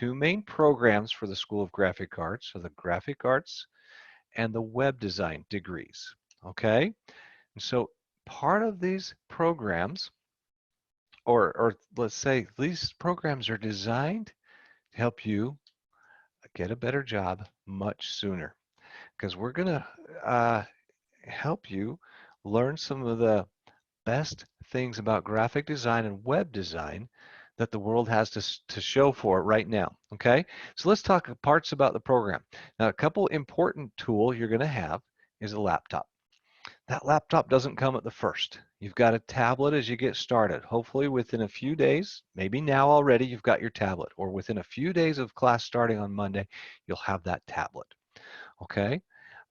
two main programs for the School of Graphic Arts are the Graphic Arts and the Web Design degrees. Okay? And so part of these programs, or let's say these programs are designed to help you get a better job much sooner. Because we're going to help you learn some of the best things about graphic design and web design that the world has to show for it right now. Okay, so let's talk parts about the program. Now, a couple important tool you're going to have is a laptop. That laptop doesn't come at the first. You've got a tablet as you get started. Hopefully within a few days, maybe now already, you've got your tablet, or within a few days of class starting on Monday, you'll have that tablet. Okay,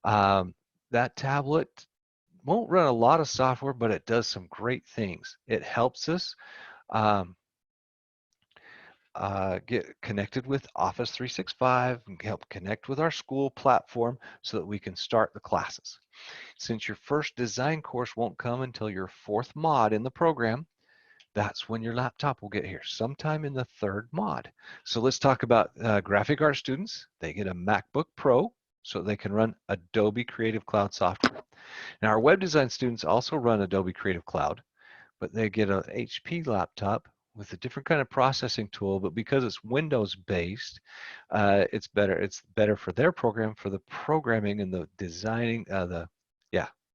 that tablet won't run a lot of software, but it does some great things. It helps us um, get connected with Office 365 and help connect with our school platform so that we can start the classes. Since your first design course won't come until your fourth mod in the program, that's when your laptop will get here, sometime in the third mod. So let's talk about graphic art students. They get a MacBook Pro so they can run Adobe Creative Cloud software. Now, our web design students also run Adobe Creative Cloud, but they get an HP laptop with a different kind of processing tool, but because it's Windows based, it's better. It's better for their program, for the programming and the designing,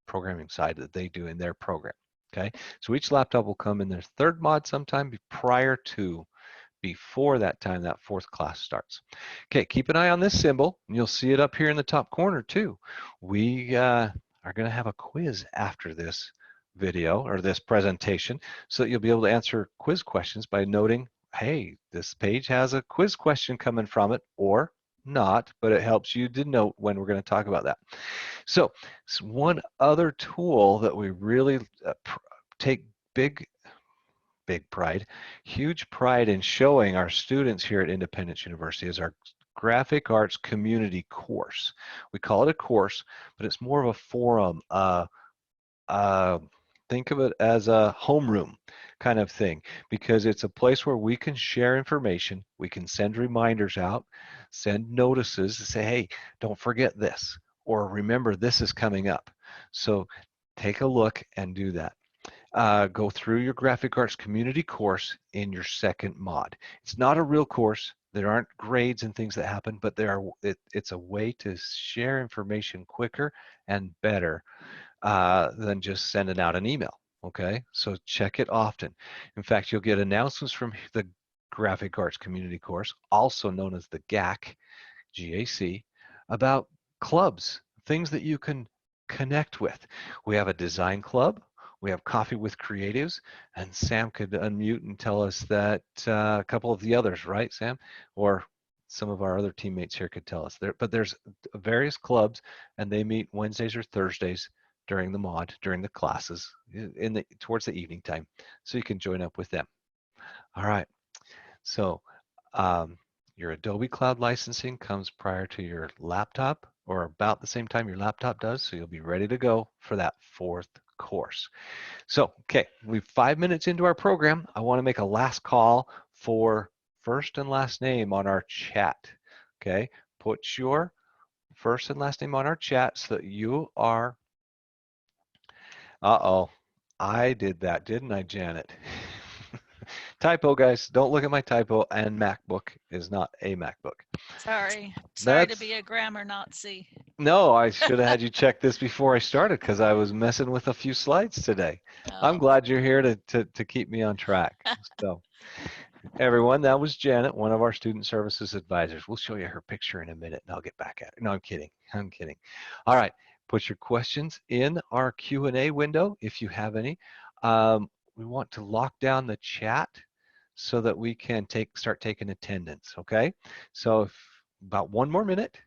programming side that they do in their program. Okay, so each laptop will come in their third mod sometime before that time that fourth class starts. Okay, keep an eye on this symbol, and you'll see it up here in the top corner too. We are going to have a quiz after this video or this presentation so that you'll be able to answer quiz questions by noting, hey, this page has a quiz question coming from it, or not, but it helps you to note when we're going to talk about that. So one other tool that we really take huge pride in showing our students here at Independence University is our Graphic Arts Community course. We call it a course, but it's more of a forum. Think of it as a homeroom kind of thing, because it's a place where we can share information, we can send reminders out, send notices to say, hey, don't forget this, or remember this is coming up. So take a look and do that. Go through your graphic arts community course in your second mod. It's not a real course. There aren't grades and things that happen, but it's a way to share information quicker and better than just sending out an email. Okay, so check it often. In fact, you'll get announcements from the graphic arts community course, also known as the GAC, about clubs, things that you can connect with. We have a design club. We have Coffee with Creatives, and Sam could unmute and tell us that a couple of the others, right, Sam? Or some of our other teammates here could tell us. But there's various clubs, and they meet Wednesdays or Thursdays during the classes, towards the evening time, so you can join up with them. All right. So your Adobe Cloud licensing comes prior to your laptop, or about the same time your laptop does, so you'll be ready to go for that fourth course. So, okay, we're 5 minutes into our program. I want to make a last call for first and last name on our chat. Okay, put your first and last name on our chat so that you are, I did that, didn't I, Janet? Typo, guys, don't look at my typo, and MacBook is not a MacBook. Sorry to be a grammar Nazi. No, I should have had you check this before I started because I was messing with a few slides today. I'm glad you're here to keep me on track. So, everyone, that was Janet, one of our student services advisors. We'll show you her picture in a minute and I'll get back at it. No, I'm kidding. I'm kidding. All right, put your questions in our Q&A window if you have any. We want to lock down the chat so that we can start taking attendance, okay? So about 1 more minute.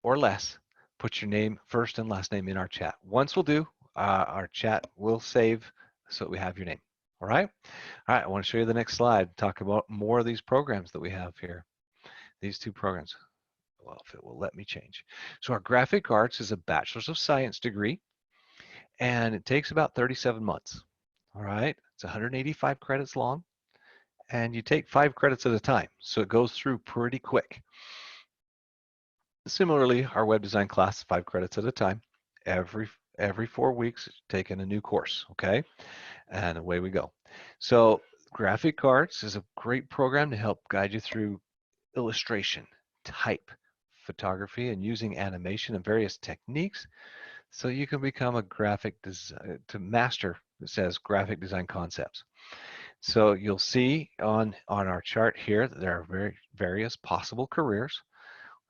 Or less, put your name, first and last name in our chat. Once we'll do, our chat will save so that we have your name. All right? All right, I want to show you the next slide, talk about more of these programs that we have here. These two programs. Well, if it will let me change. So our graphic arts is a Bachelor's of Science degree, and it takes about 37 months. All right? It's 185 credits long, and you take 5 credits at a time. So it goes through pretty quick. Similarly, our web design class, 5 credits at a time. Every 4 weeks, taking a new course, okay? And away we go. So Graphic Arts is a great program to help guide you through illustration, type, photography, and using animation and various techniques so you can become a graphic design, to master, it says, graphic design concepts. So you'll see on our chart here that there are various possible careers.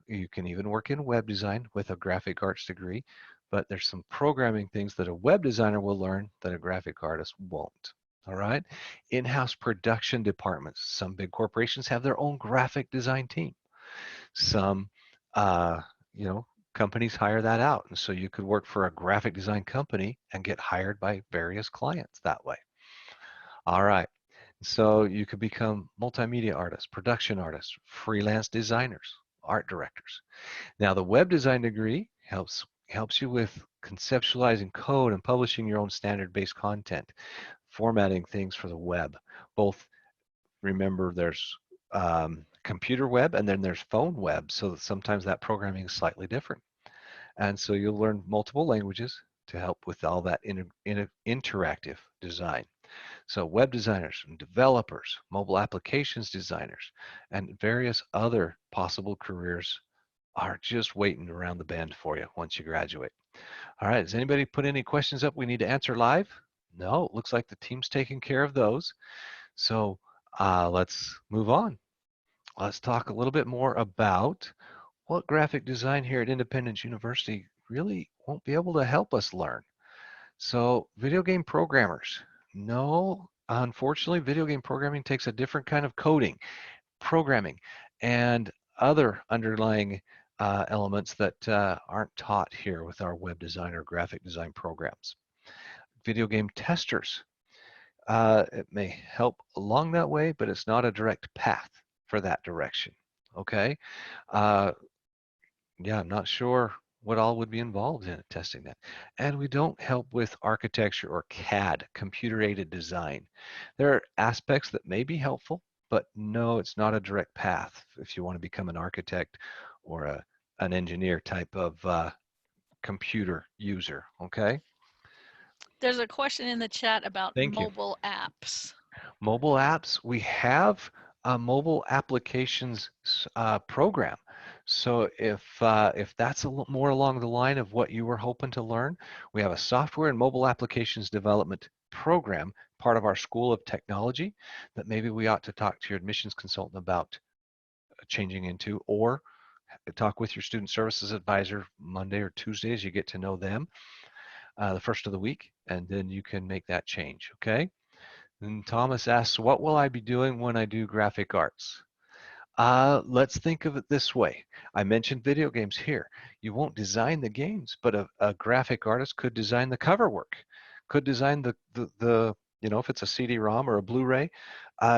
You can even work in web design with a graphic arts degree, but there's some programming things that a web designer will learn that a graphic artist won't. All right. In-house production departments. Some big corporations have their own graphic design team. Some, uh, you know, companies hire that out. And so you could work for a graphic design company and get hired by various clients that way. All right. So you could become multimedia artists, production artists, freelance designers, art directors. Now the web design degree helps you with conceptualizing code and publishing your own standard-based content, formatting things for the web. Both, remember, there's computer web and then there's phone web, so that sometimes that programming is slightly different. And so you'll learn multiple languages to help with all that interactive design. So web designers and developers, mobile applications designers, and various other possible careers are just waiting around the bend for you once you graduate. All right, has anybody put any questions up we need to answer live? No, it looks like the team's taking care of those. So let's move on. Let's talk a little bit more about what graphic design here at Independence University really won't be able to help us learn. So video game programmers. No, unfortunately, video game programming takes a different kind of coding, programming, and other underlying elements that aren't taught here with our web design or graphic design programs. Video game testers. It may help along that way, but it's not a direct path for that direction. Okay. Uh, yeah, I'm not sure what all would be involved in testing that. And we don't help with architecture or CAD, computer-aided design. There are aspects that may be helpful, but no, it's not a direct path if you want to become an architect or an engineer type of computer user, okay? There's a question in the chat about Thank you. mobile apps. Mobile apps, we have a mobile applications program. So if that's more along the line of what you were hoping to learn, we have a software and mobile applications development program, part of our School of Technology, that maybe we ought to talk to your admissions consultant about changing into, or talk with your student services advisor Monday or Tuesday as you get to know them the first of the week, and then you can make that change, okay? And Thomas asks, what will I be doing when I do graphic arts? Let's think of it this way. I mentioned video games here. You won't design the games, but a graphic artist could design the cover work, could design the you know, if it's a CD-ROM or a Blu-ray,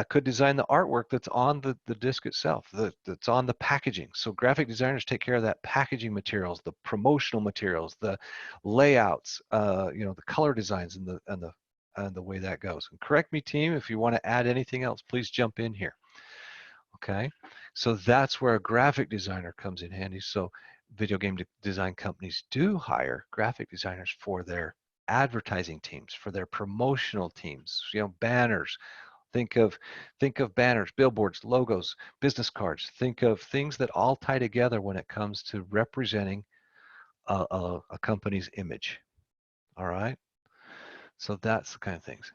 could design the artwork that's on the disc itself, that's on the packaging. So graphic designers take care of that packaging materials, the promotional materials, the layouts, you know, the color designs and the way that goes. And correct me, team, if you want to add anything else, please jump in here. Okay, so that's where a graphic designer comes in handy. So video game design companies do hire graphic designers for their advertising teams, for their promotional teams, you know, banners. Think of banners, billboards, logos, business cards. Think of things that all tie together when it comes to representing a company's image. All right, so that's the kind of things.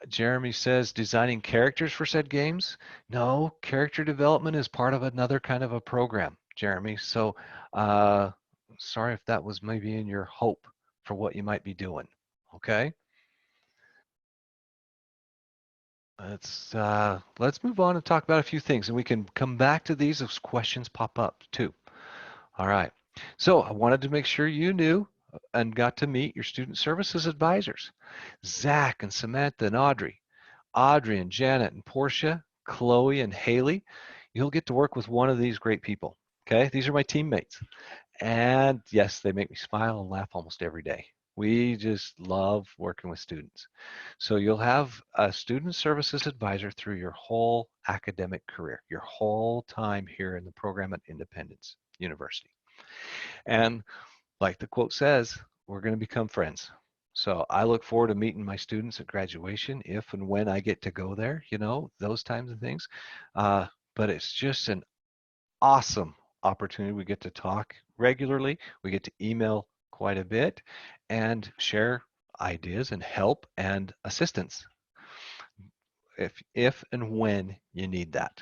Jeremy says designing characters for said games. No, character development is part of another kind of a program, Jeremy. So sorry if that was maybe in your hope for what you might be doing. Okay. Let's move on and talk about a few things, and we can come back to these as questions pop up too. All right. So I wanted to make sure you knew and got to meet your student services advisors, Zach and Samantha and Audrey and Janet and Portia, Chloe and Haley. You'll get to work with one of these great people. Okay, these are my teammates. And yes, they make me smile and laugh almost every day. We just love working with students. So you'll have a student services advisor through your whole academic career, your whole time here in the program at Independence University. And like the quote says, we're going to become friends. So I look forward to meeting my students at graduation, if and when I get to go there, those times and things. But it's just an awesome opportunity. We get to talk regularly. We get to email quite a bit and share ideas and help and assistance if and when you need that.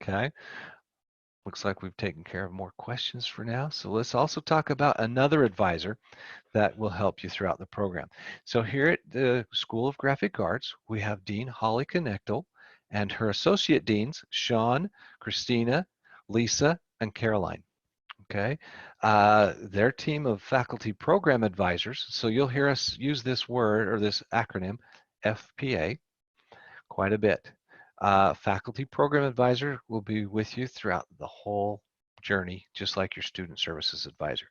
Okay. Looks like we've taken care of more questions for now. So let's also talk about another advisor that will help you throughout the program. So here at the School of Graphic Arts, we have Dean Holly Connectel and her associate deans, Sean, Christina, Lisa, and Caroline. Okay, their team of faculty program advisors. So you'll hear us use this word or this acronym, FPA, quite a bit. Faculty program advisor will be with you throughout the whole journey, just like your student services advisor.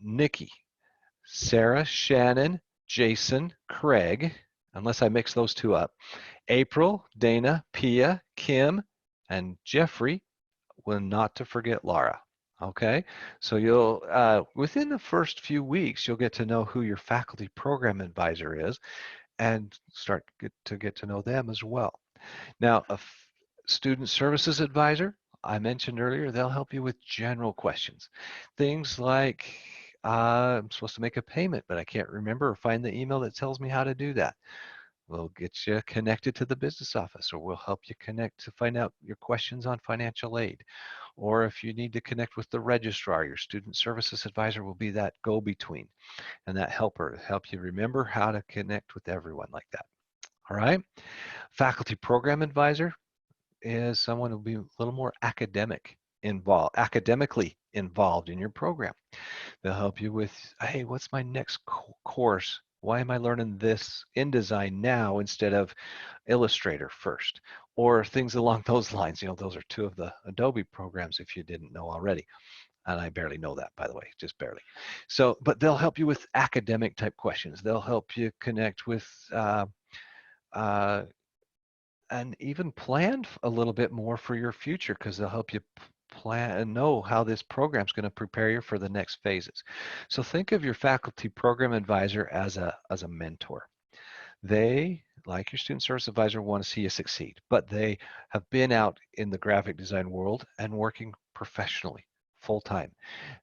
Nikki, Sarah, Shannon, Jason, Craig, unless I mix those two up, April, Dana, Pia, Kim, and Jeffrey, well, not to forget Laura. Okay, so you'll within the first few weeks you'll get to know who your faculty program advisor is and start to get to know them as well. Now, a student services advisor, I mentioned earlier, they'll help you with general questions. Things like, I'm supposed to make a payment, but I can't remember or find the email that tells me how to do that. We'll get you connected to the business office, or we'll help you connect to find out your questions on financial aid. Or if you need to connect with the registrar, your student services advisor will be that go-between and that helper to help you remember how to connect with everyone like that. All right. Faculty program advisor is someone who'll be a little more academically involved in your program. They'll help you with, hey, what's my next course? Why am I learning this InDesign now instead of Illustrator first? Or things along those lines. Those are two of the Adobe programs if you didn't know already. And I barely know that, by the way, just barely. So, but they'll help you with academic type questions. They'll help you connect with uh, and even plan a little bit more for your future because they'll help you plan and know how this program is going to prepare you for the next phases. So think of your faculty program advisor as a mentor. They, like your student service advisor, want to see you succeed, but they have been out in the graphic design world and working professionally full time.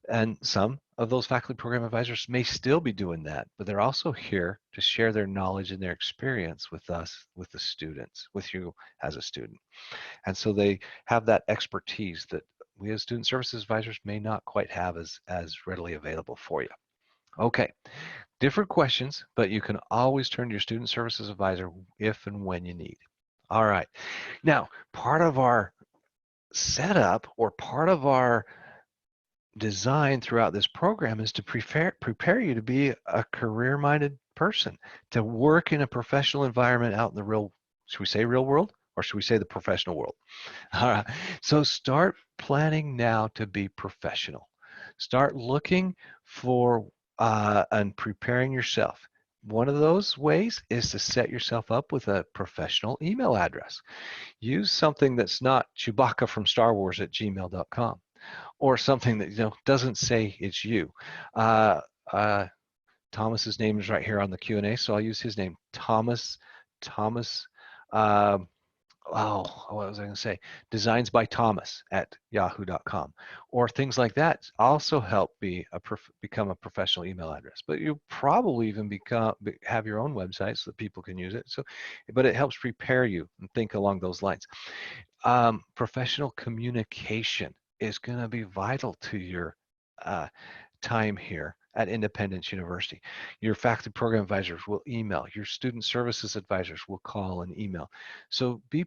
And some of those faculty program advisors may still be doing that, but they're also here to share their knowledge and their experience with us, with the students, with you as a student. And so they have that expertise that we as student services advisors may not quite have as readily available for you. Okay, different questions, but you can always turn to your student services advisor if and when you need. All right, now part of our setup or part of our design throughout this program is to prepare you to be a career-minded person, to work in a professional environment out in the real, should we say real world, or should we say the professional world? All right, so start planning now to be professional. Start looking for and preparing yourself. One of those ways is to set yourself up with a professional email address. Use something that's not Chewbacca from Star Wars at gmail.com or something that doesn't say it's you. Uh, uh, Thomas's name is right here on the Q&A, so I'll use his name, Thomas. Um, what was I going to say? Designs by Thomas at yahoo.com, or things like that also help become a professional email address. But you probably even have your own website so that people can use it. So, but it helps prepare you and think along those lines. Professional communication is going to be vital to your time here at Independence University. Your faculty program advisors will email, your student services advisors will call and email. So be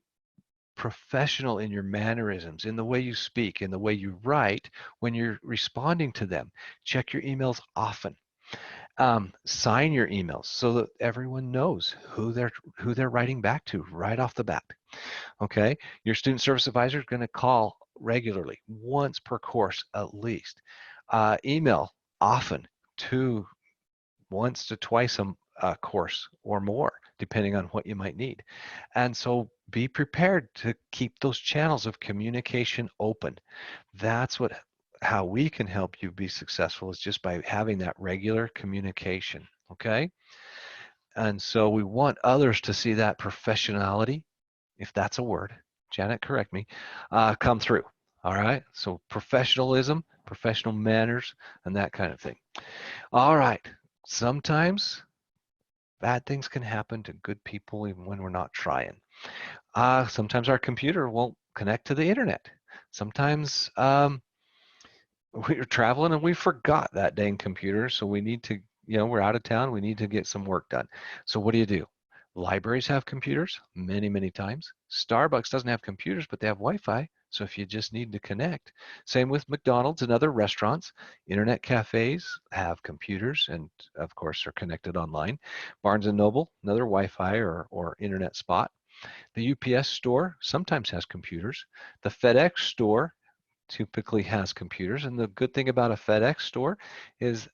professional in your mannerisms, in the way you speak, in the way you write when you're responding to them. Check your emails often. Sign your emails so that everyone knows who they're writing back to right off the bat. Okay, your student service advisor is going to call regularly, once per course at least. Email often to once to twice a course or more, depending on what you might need. And so be prepared to keep those channels of communication open. That's how we can help you be successful, is just by having that regular communication. Okay. And so we want others to see that professionality, if that's a word, Janet, correct me, come through. All right. So professionalism, professional manners, and that kind of thing. All right. Sometimes bad things can happen to good people even when we're not trying. Sometimes our computer won't connect to the internet. Sometimes we're traveling and we forgot that dang computer, so we need to, we're out of town, we need to get some work done. So what do? Libraries have computers many, many times. Starbucks doesn't have computers, but they have Wi-Fi. So if you just need to connect. Same with McDonald's and other restaurants. Internet cafes have computers and of course are connected online. Barnes and Noble, another Wi-Fi or internet spot. The UPS store sometimes has computers. The FedEx store typically has computers, and the good thing about a FedEx store is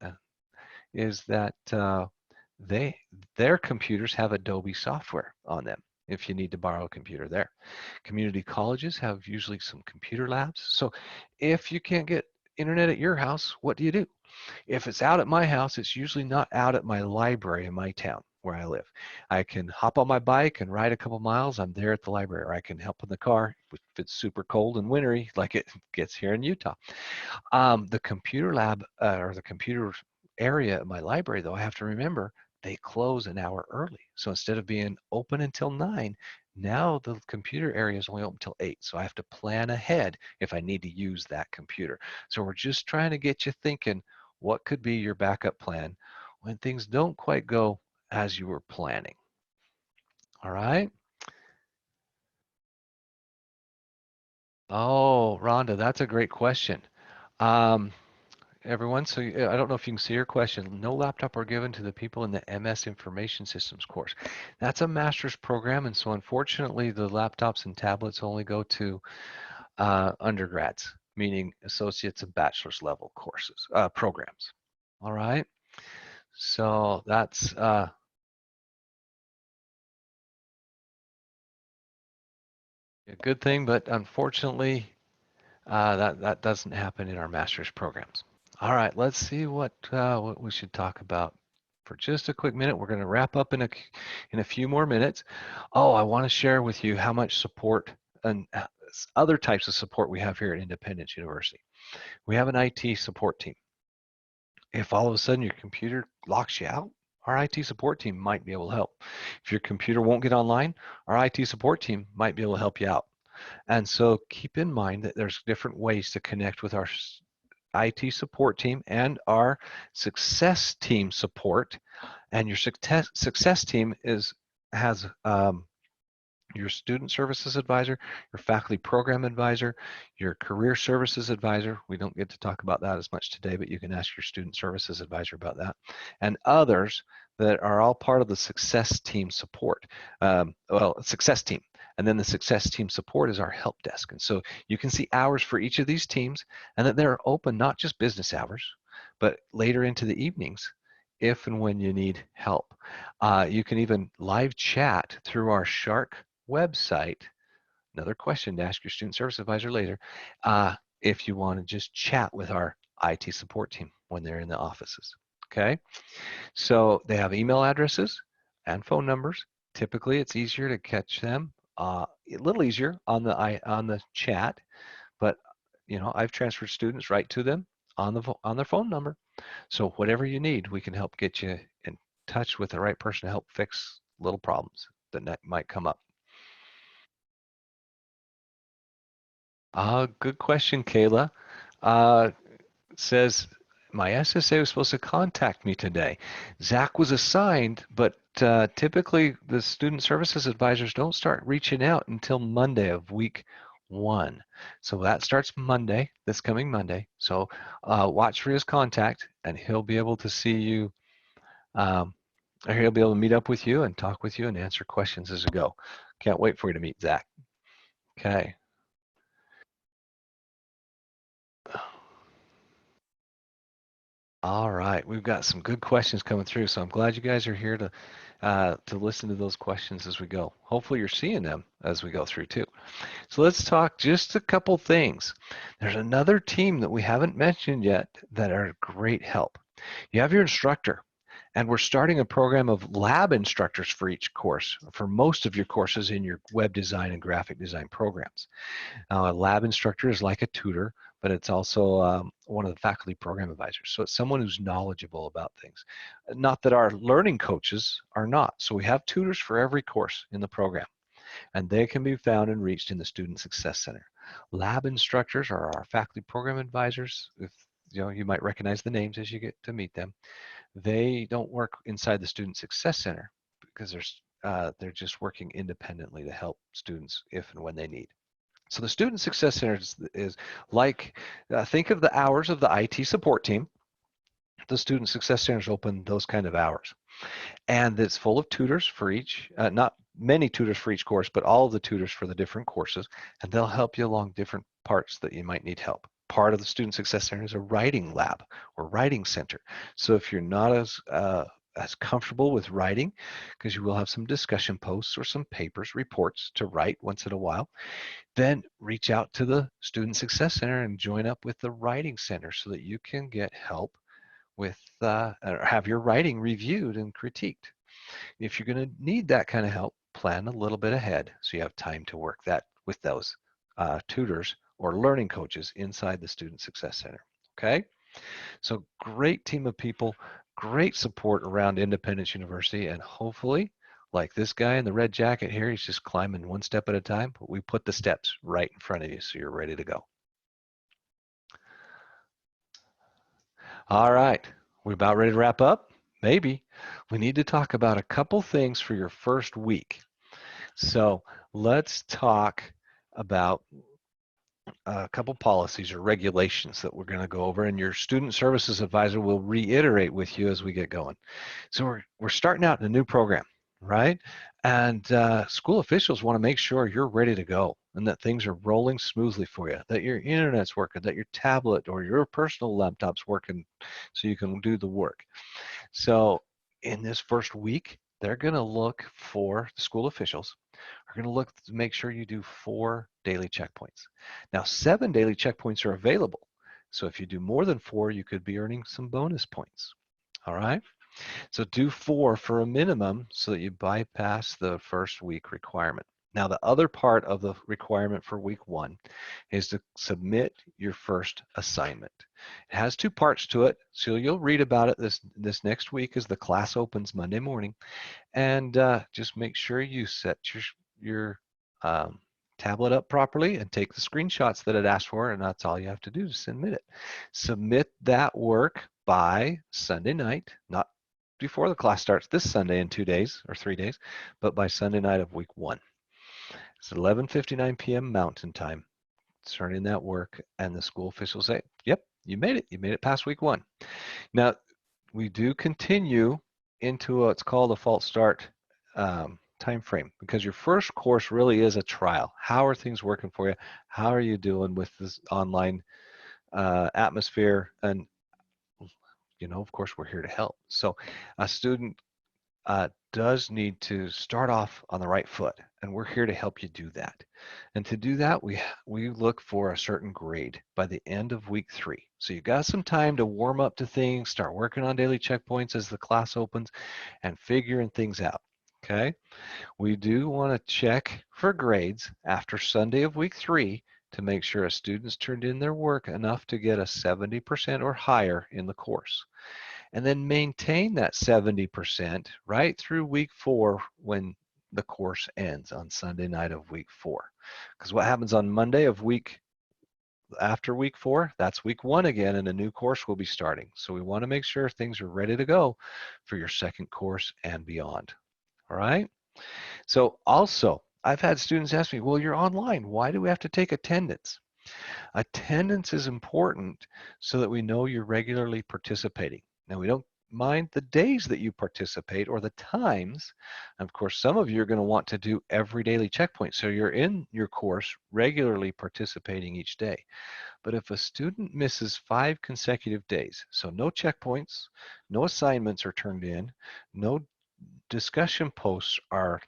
that they their computers have Adobe software on them if you need to borrow a computer there. Community colleges have usually some computer labs. So if you can't get internet at your house, what do? If it's out at my house, it's usually not out at my library in my town where I live. I can hop on my bike and ride a couple miles. I'm there at the library, or I can help in the car if it's super cold and wintry like it gets here in Utah. The computer lab or the computer area at my library, though, I have to remember they close an hour early. So instead of being open until 9, now the computer area is only open until 8. So I have to plan ahead if I need to use that computer. So we're just trying to get you thinking, what could be your backup plan when things don't quite go as you were planning? All right. Oh, Rhonda, that's a great question. Um, Everyone, so I don't know if you can see your question. No laptop are given to the people in the MS Information Systems course. That's a master's program, and so unfortunately the laptops and tablets only go to undergrads, meaning associates and bachelor's level courses, programs. All right, so that's a good thing, but unfortunately that doesn't happen in our master's programs. All right, let's see what we should talk about for just a quick minute. We're going to wrap up in a few more minutes. Oh, I want to share with you how much support and other types of support we have here at Independence University. We have an IT support team. If all of a sudden your computer locks you out, our IT support team might be able to help. If your computer won't get online, our IT support team might be able to help you out. And so keep in mind that there's different ways to connect with our IT support team and our success team support. And your success team has your student services advisor, your faculty program advisor, your career services advisor. We don't get to talk about that as much today, but you can ask your student services advisor about that, and others that are all part of the success team support. Success team. And then the success team support is our help desk. And so you can see hours for each of these teams, and that they're open not just business hours, but later into the evenings if and when you need help. You can even live chat through our Shark website. Another question to ask your student service advisor later, if you want to just chat with our IT support team when they're in the offices. Okay, so they have email addresses and phone numbers. Typically, it's easier to catch them, a little easier on the chat, but I've transferred students right to them on their phone number. So whatever you need, we can help get you in touch with the right person to help fix little problems that might come up. Good question, Kayla. Says, my SSA was supposed to contact me today. Zach was assigned, but typically the student services advisors don't start reaching out until Monday of week 1. So that starts Monday, this coming Monday. So watch for his contact, and he'll be able to see you, or he'll be able to meet up with you and talk with you and answer questions as we go. Can't wait for you to meet Zach. Okay. All right, we've got some good questions coming through, so I'm glad you guys are here to listen to those questions as we go. Hopefully you're seeing them as we go through too. So let's talk just a couple things. There's another team that we haven't mentioned yet that are great help. You have your instructor, and we're starting a program of lab instructors for each course, for most of your courses in your web design and graphic design programs. A lab instructor is like a tutor, but it's also one of the faculty program advisors. So it's someone who's knowledgeable about things. Not that our learning coaches are not. So we have tutors for every course in the program, and they can be found and reached in the Student Success Center. Lab instructors are our faculty program advisors. If you might recognize the names as you get to meet them. They don't work inside the Student Success Center because they're just working independently to help students if and when they need. So the Student Success Center is like, think of the hours of the IT support team. The Student Success Center is open those kind of hours. And it's full of tutors for each, not many tutors for each course, but all of the tutors for the different courses, and they'll help you along different parts that you might need help. Part of the Student Success Center is a writing lab or writing center. So if you're not as comfortable with writing, because you will have some discussion posts or some papers, reports to write once in a while, then reach out to the Student Success Center and join up with the Writing Center so that you can get help with or have your writing reviewed and critiqued. If you're going to need that kind of help, plan a little bit ahead so you have time to work that with those tutors or learning coaches inside the Student Success Center. Okay, so great team of people, great support around Independence University, and hopefully, like this guy in the red jacket here, he's just climbing one step at a time, but we put the steps right in front of you so you're ready to go. All right, we're about ready to wrap up? Maybe. We need to talk about a couple things for your first week. So let's talk about a couple policies or regulations that we're going to go over, and your student services advisor will reiterate with you as we get going. So we're starting out in a new program, right? And school officials want to make sure you're ready to go and that things are rolling smoothly for you, that your internet's working, that your tablet or your personal laptop's working so you can do the work. So in this first week, they're going to look for, the school officials are going to look to make sure you do 4 daily checkpoints. Now 7 daily checkpoints are available. So if you do more than 4, you could be earning some bonus points. All right. So do 4 for a minimum so that you bypass the first week requirement. Now the other part of the requirement for week 1 is to submit your first assignment. It has 2 parts to it, so you'll read about it this next week as the class opens Monday morning. And just make sure you set your tablet up properly and take the screenshots that it asked for, and that's all you have to do to submit it. Submit that work by Sunday night, not before the class starts this Sunday in 2 days or 3 days, but by Sunday night of week 1. It's 11:59 p.m. Mountain Time. Turn in that work, and the school officials say, "Yep, you made it. You made it past week 1." Now, we do continue into what's called a false start time frame, because your first course really is a trial. How are things working for you? How are you doing with this online atmosphere? And of course, we're here to help. So a student does need to start off on the right foot, and we're here to help you do that. And to do that, we look for a certain grade by the end of week 3. So you got some time to warm up to things, start working on daily checkpoints as the class opens, and figuring things out. Okay, we do want to check for grades after Sunday of week 3 to make sure a student's turned in their work enough to get a 70% or higher in the course. And then maintain that 70% right through week 4 when the course ends on Sunday night of week 4. Because what happens on Monday of after week 4, that's week 1 again, and a new course will be starting. So we want to make sure things are ready to go for your second course and beyond. All right. So also, I've had students ask me, well, you're online. Why do we have to take attendance? Attendance is important so that we know you're regularly participating. Now, we don't mind the days that you participate or the times. And of course, some of you are going to want to do every daily checkpoint. So you're in your course regularly participating each day. But if a student misses 5 consecutive days, so no checkpoints, no assignments are turned in, no discussion posts are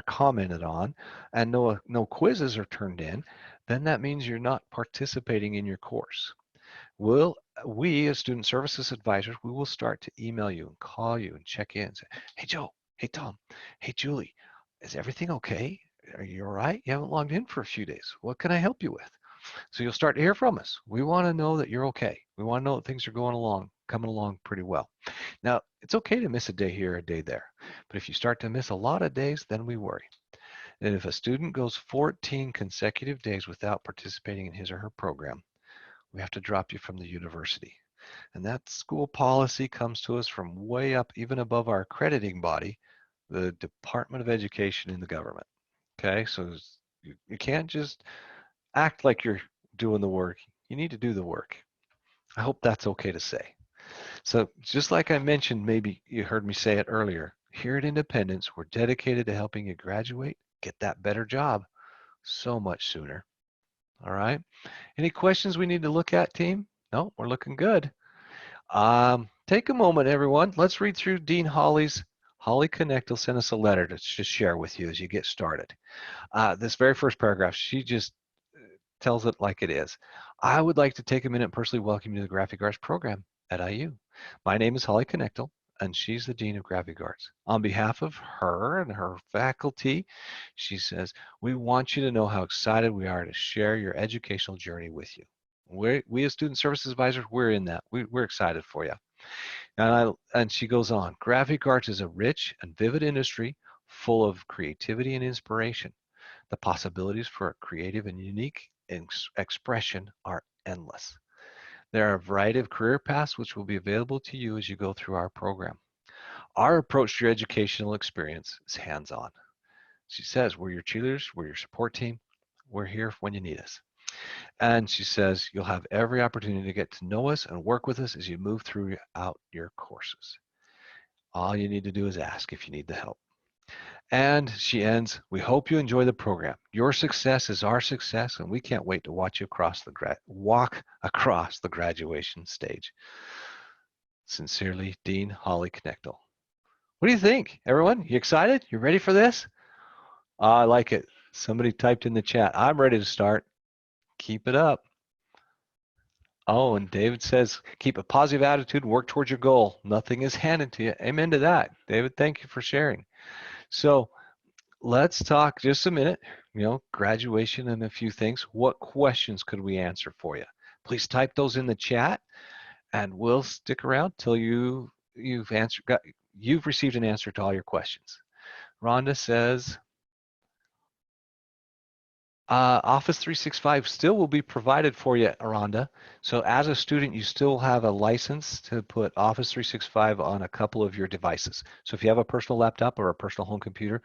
commented on, and no quizzes are turned in, then that means you're not participating in your course. We as student services advisors, we will start to email you and call you and check in and say, hey Joe, hey Tom, hey Julie, is everything okay? Are you all right? You haven't logged in for a few days. What can I help you with? So you'll start to hear from us. We want to know that you're okay. We want to know that things are coming along pretty well. Now, it's okay to miss a day here, a day there. But if you start to miss a lot of days, then we worry. And if a student goes 14 consecutive days without participating in his or her program, we have to drop you from the university. And that school policy comes to us from way up, even above our accrediting body, the Department of Education in the government. Okay, so you can't just act like you're doing the work. You need to do the work. I hope that's okay to say. So just like I mentioned, maybe you heard me say it earlier, here at Independence, we're dedicated to helping you graduate, get that better job so much sooner. All right. Any questions we need to look at, team? No, we're looking good. Take a moment, everyone. Let's read through Dean Holly Connect will send us a letter to just share with you as you get started. This very first paragraph, she just tells it like it is. I would like to take a minute and personally welcome you to the Graphic Arts program at IU. My name is Holly Connectel, and she's the Dean of Graphic Arts. On behalf of her and her faculty, she says, we want you to know how excited we are to share your educational journey with you. We as Student Services Advisors, we're in that. We're excited for you. And she goes on, Graphic Arts is a rich and vivid industry full of creativity and inspiration. The possibilities for a creative and unique expression are endless. There are a variety of career paths which will be available to you as you go through our program. Our approach to your educational experience is hands-on. She says, we're your cheerleaders, we're your support team, we're here when you need us. And she says, you'll have every opportunity to get to know us and work with us as you move throughout your courses. All you need to do is ask if you need the help. And she ends, we hope you enjoy the program. Your success is our success, and we can't wait to watch you walk across the graduation stage. Sincerely, Dean Holly Knechtel. What do you think, everyone? You excited? You ready for this? I like it. Somebody typed in the chat, I'm ready to start. Keep it up. Oh, and David says, keep a positive attitude and work towards your goal. Nothing is handed to you. Amen to that. David, thank you for sharing. So let's talk just a minute, graduation and a few things. What questions could we answer for you? Please type those in the chat, and we'll stick around till you've received an answer to all your questions. Rhonda says, Office 365 still will be provided for you, Rhonda. So as a student, you still have a license to put Office 365 on a couple of your devices. So if you have a personal laptop or a personal home computer,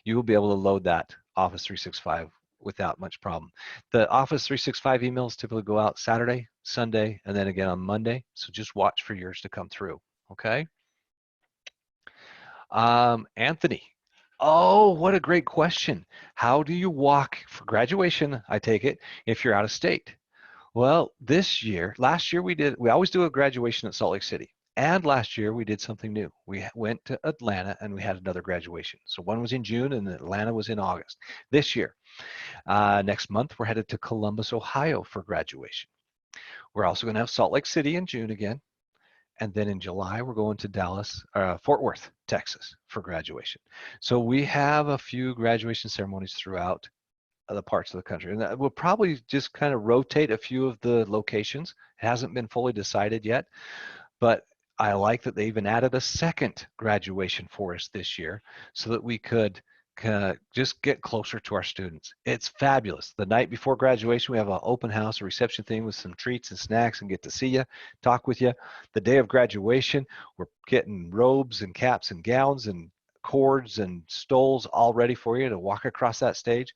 you will be able to load that Office 365 without much problem. The Office 365 emails typically go out Saturday, Sunday, and then again on Monday. So just watch for yours to come through, okay? Anthony. Oh, what a great question. How do you walk for graduation, I take it, if you're out of state? Well, last year we always do a graduation at Salt Lake City. And last year we did something new. We went to Atlanta and we had another graduation. So one was in June and Atlanta was in August. This year, next month, we're headed to Columbus, Ohio for graduation. We're also going to have Salt Lake City in June again. And then in July, we're going to Fort Worth, Texas for graduation. So we have a few graduation ceremonies throughout the parts of the country. And we'll probably just kind of rotate a few of the locations. It hasn't been fully decided yet, but I like that they even added a second graduation for us this year so that we could just get closer to our students. It's fabulous. The night before graduation, we have an open house, a reception thing with some treats and snacks and get to see you, talk with you. The day of graduation, we're getting robes and caps and gowns and cords and stoles all ready for you to walk across that stage.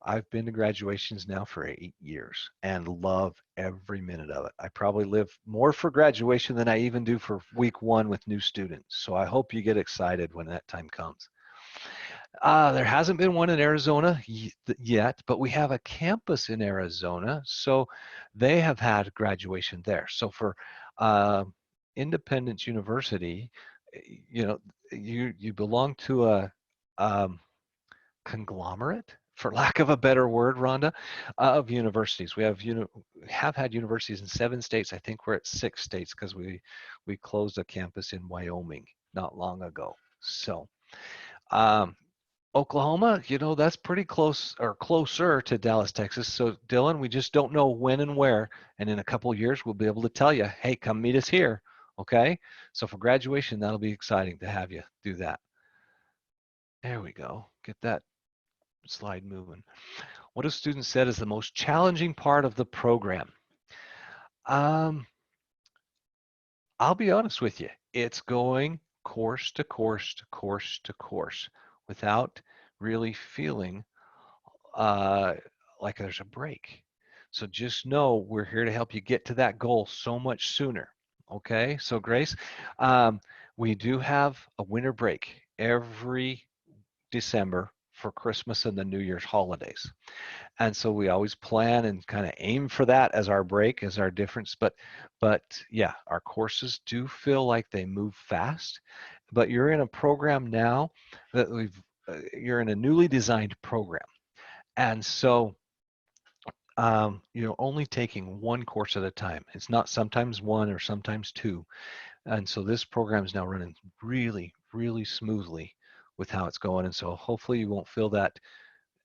I've been to graduations now for 8 years and love every minute of it. I probably live more for graduation than I even do for week one with new students. So I hope you get excited when that time comes. There hasn't been one in Arizona yet, but we have a campus in Arizona, so they have had graduation there. So for uh, Independence University, you know, you belong to a conglomerate, for lack of a better word, Rhonda, of universities. We have had universities in 7 states. I think we're at 6 states because we closed a campus in Wyoming not long ago. So. Um, Oklahoma, that's pretty close or closer to Dallas, Texas. So Dylan, we just don't know when and where. And in a couple of years, we'll be able to tell you, hey, come meet us here. Okay. So for graduation, that'll be exciting to have you do that. There we go. Get that slide moving. What have students said is the most challenging part of the program? Um, I'll be honest with you. It's going course to course to course to course without really feeling uh, like there's a break. So just know we're here to help you get to that goal so much sooner. Okay, so Grace, we do have a winter break every December for Christmas and the New Year's holidays. And so we always plan and kind of aim for that as our break, as our difference. But yeah, our courses do feel like they move fast. But you're in a program now that you're in a newly designed program. And so you're only taking one course at a time. It's not sometimes one or sometimes two. And so this program is now running really, really smoothly with how it's going. And so hopefully you won't feel that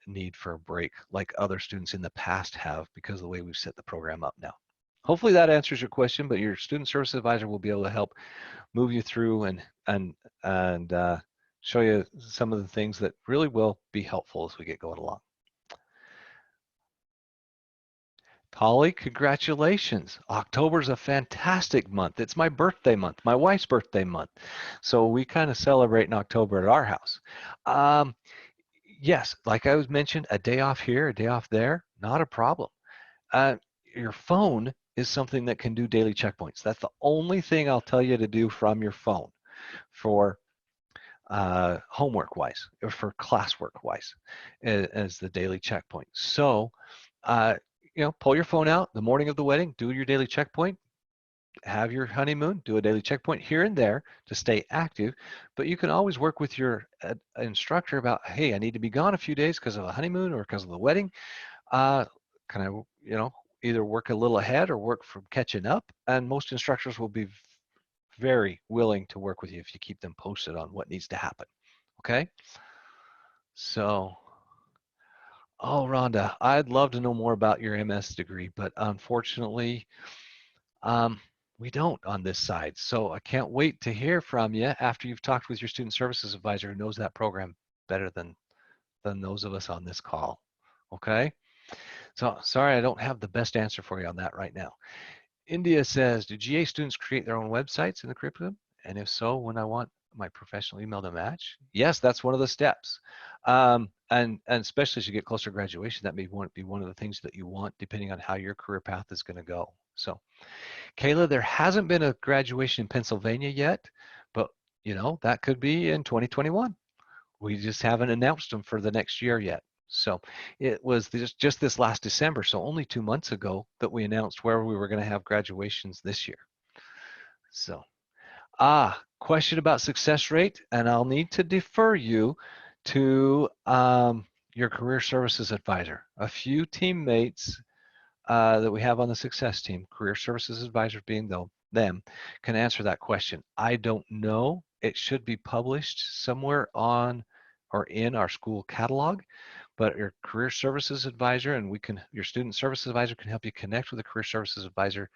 need for a break like other students in the past have because of the way we've set the program up now. Hopefully that answers your question, but your student service advisor will be able to help move you through and show you some of the things that really will be helpful as we get going along. Polly, congratulations. October's a fantastic month. It's my birthday month, my wife's birthday month. So we kind of celebrate in October at our house. Yes, like I was mentioned, a day off here, a day off there, not a problem. Your phone is something that can do daily checkpoints. That's the only thing I'll tell you to do from your phone for homework wise or for classwork wise as the daily checkpoint. So, pull your phone out the morning of the wedding, do your daily checkpoint, have your honeymoon, do a daily checkpoint here and there to stay active. But you can always work with your instructor about, hey, I need to be gone a few days because of a honeymoon or because of the wedding. Can I, either work a little ahead or work from catching up? And most instructors will be very willing to work with you if you keep them posted on what needs to happen. Okay? So, oh, Rhonda, I'd love to know more about your MS degree, but unfortunately, we don't on this side. So I can't wait to hear from you after you've talked with your student services advisor who knows that program better than those of us on this call. Okay? So sorry, I don't have the best answer for you on that right now. India says, do GA students create their own websites in the curriculum? And if so, when I want my professional email to match? Yes, that's one of the steps. And especially as you get closer to graduation, that may be one of the things that you want depending on how your career path is going to go. So Kayla, there hasn't been a graduation in Pennsylvania yet, but that could be in 2021. We just haven't announced them for the next year yet. So it was just this last December, so only 2 months ago, that we announced where we were going to have graduations this year. So, question about success rate, and I'll need to defer you to your career services advisor. A few teammates that we have on the success team, career services advisors being them, can answer that question. I don't know. It should be published somewhere on or in our school catalog, but your career services advisor and your student services advisor can help you connect with a career services advisor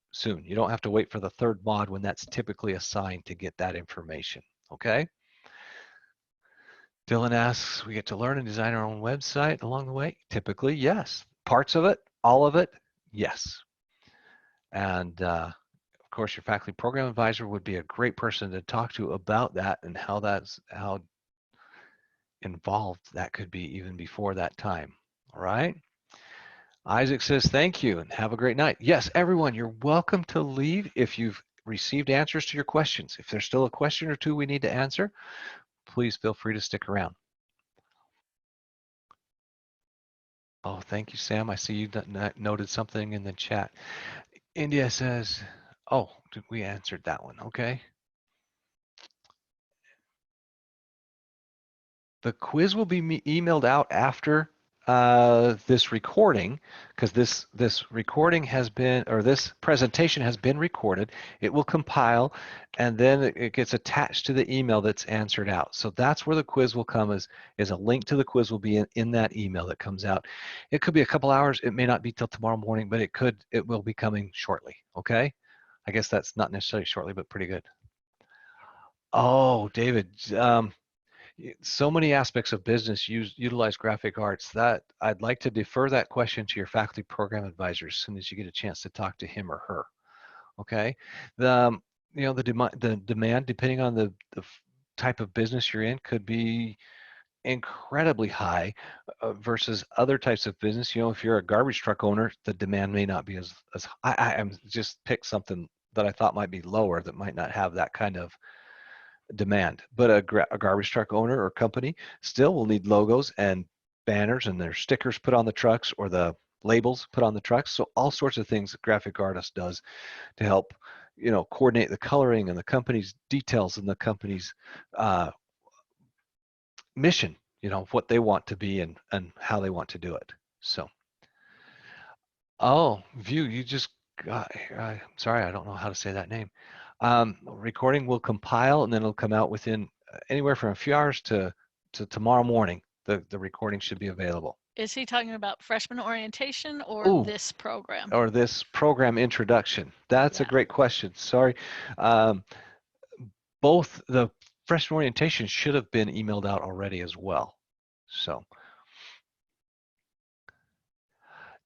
soon. You don't have to wait for the third mod when that's typically assigned to get that information, okay? Dylan asks, we get to learn and design our own website along the way? Typically, yes. Parts of it, all of it, yes. And of course, your faculty program advisor would be a great person to talk to about that and how involved that could be even before that time. All right. Isaac says, thank you and have a great night. Yes, everyone, you're welcome to leave if you've received answers to your questions. If there's still a question or two we need to answer, please feel free to stick around. Oh, thank you, Sam. I see you noted something in the chat. India says, oh, we answered that one. Okay. The quiz will be emailed out after this recording, because this recording has been, or this presentation has been recorded. It will compile, and then it gets attached to the email that's answered out. So that's where the quiz will come, is a link to the quiz will be in that email that comes out. It could be a couple hours. It may not be till tomorrow morning, but it will be coming shortly. Okay. I guess that's not necessarily shortly, but pretty good. Oh, David. So many aspects of business utilize graphic arts that I'd like to defer that question to your faculty program advisor as soon as you get a chance to talk to him or her. Okay, the demand depending on the type of business you're in could be incredibly high versus other types of business. If you're a garbage truck owner, the demand may not be as high. I'm just pick something that I thought might be lower that might not have that kind of demand, but a garbage truck owner or company still will need logos and banners and their stickers put on the trucks or the labels put on the trucks. So all sorts of things that graphic artist does to help, coordinate the coloring and the company's details and the company's mission, what they want to be and how they want to do it. So, oh, View, you just got, sorry, I don't know how to say that name. Recording will compile and then it'll come out within anywhere from a few hours to tomorrow morning. The recording should be available. Is he talking about freshman orientation or Ooh, this program? or this program introduction? That's a great question. Sorry. Both the freshman orientation should have been emailed out already as well. So.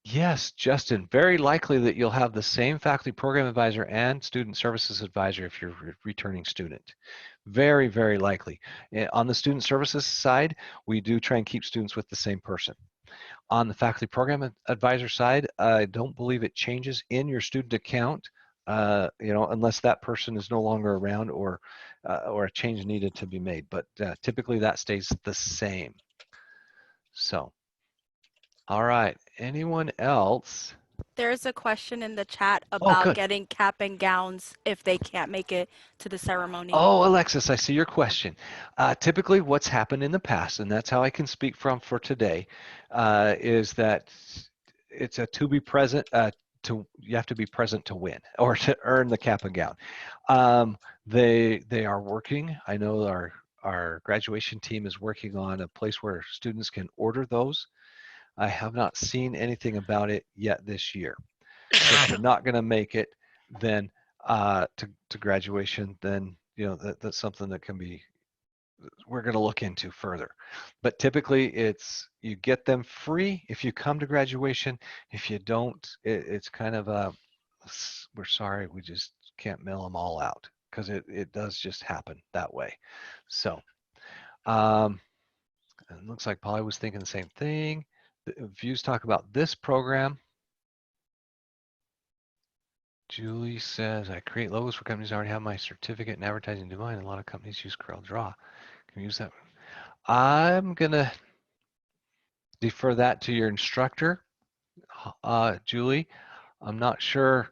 Yes, Justin, very likely that you'll have the same faculty program advisor and student services advisor if you're a returning student. Very, very likely. On the student services side, we do try and keep students with the same person. On the faculty program advisor side, I don't believe it changes in your student account, unless that person is no longer around or a change needed to be made. But typically that stays the same. So. All right, anyone else? There's a question in the chat about getting cap and gowns if they can't make it to the ceremony. Oh, Alexis, I see your question. Typically what's happened in the past, and that's how I can speak for today, is that it's a to be present, you have to be present to win or to earn the cap and gown. They are working. I know our graduation team is working on a place where students can order those. I have not seen anything about it yet this year. So if you're not going to make it, then to graduation, then that's something that we're going to look into further. But typically, you get them free if you come to graduation. If you don't, it's kind of we're sorry, we just can't mail them all out because it does just happen that way. So, it looks like Polly was thinking the same thing. Views talk about this program. Julie says, I create logos for companies. I already have my certificate in advertising design. A lot of companies use CorelDRAW. Can we use that? I'm going to defer that to your instructor, Julie. I'm not sure.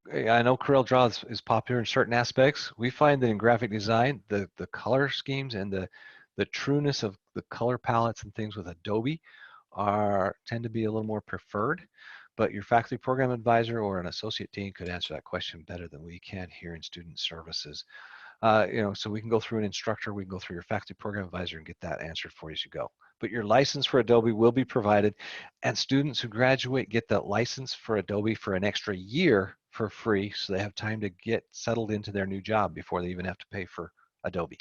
I know CorelDRAW is popular in certain aspects. We find that in graphic design, the color schemes and the trueness of the color palettes and things with Adobe tend to be a little more preferred, but your faculty program advisor or an associate dean could answer that question better than we can here in student services. So we can go through an instructor, we can go through your faculty program advisor and get that answered for you as you go. But your license for Adobe will be provided, and students who graduate get that license for Adobe for an extra year for free, so they have time to get settled into their new job before they even have to pay for Adobe,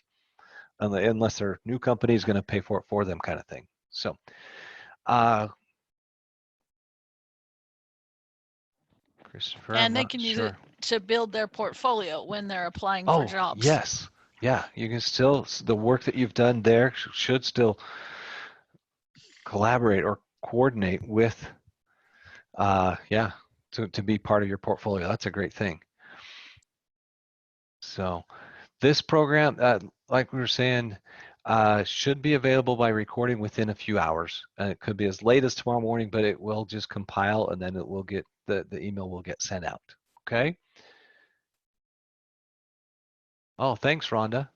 unless their new company is going to pay for it for them, kind of thing. So. Christopher, and they can use it to build their portfolio when they're applying for jobs. Yes. Yeah, you can still, the work that you've done there should still collaborate or coordinate with, yeah, to be part of your portfolio. That's a great thing. So this program, like we were saying, should be available by recording within a few hours. It could be as late as tomorrow morning, but it will just compile and then it will get, the email will get sent out. Okay. Oh, thanks, Rhonda.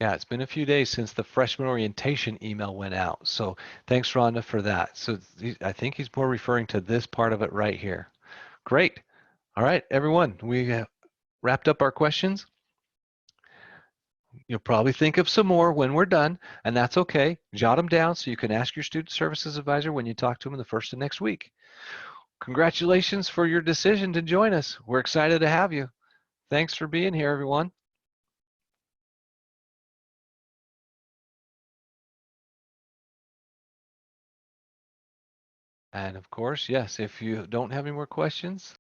Yeah, it's been a few days since the freshman orientation email went out. So thanks, Rhonda, for that. So I think he's more referring to this part of it right here. Great. All right, everyone, we have wrapped up our questions. You'll probably think of some more when we're done, and that's okay. Jot them down so you can ask your student services advisor when you talk to them the first of next week. Congratulations for your decision to join us. We're excited to have you. Thanks for being here, everyone. And of course, yes, if you don't have any more questions,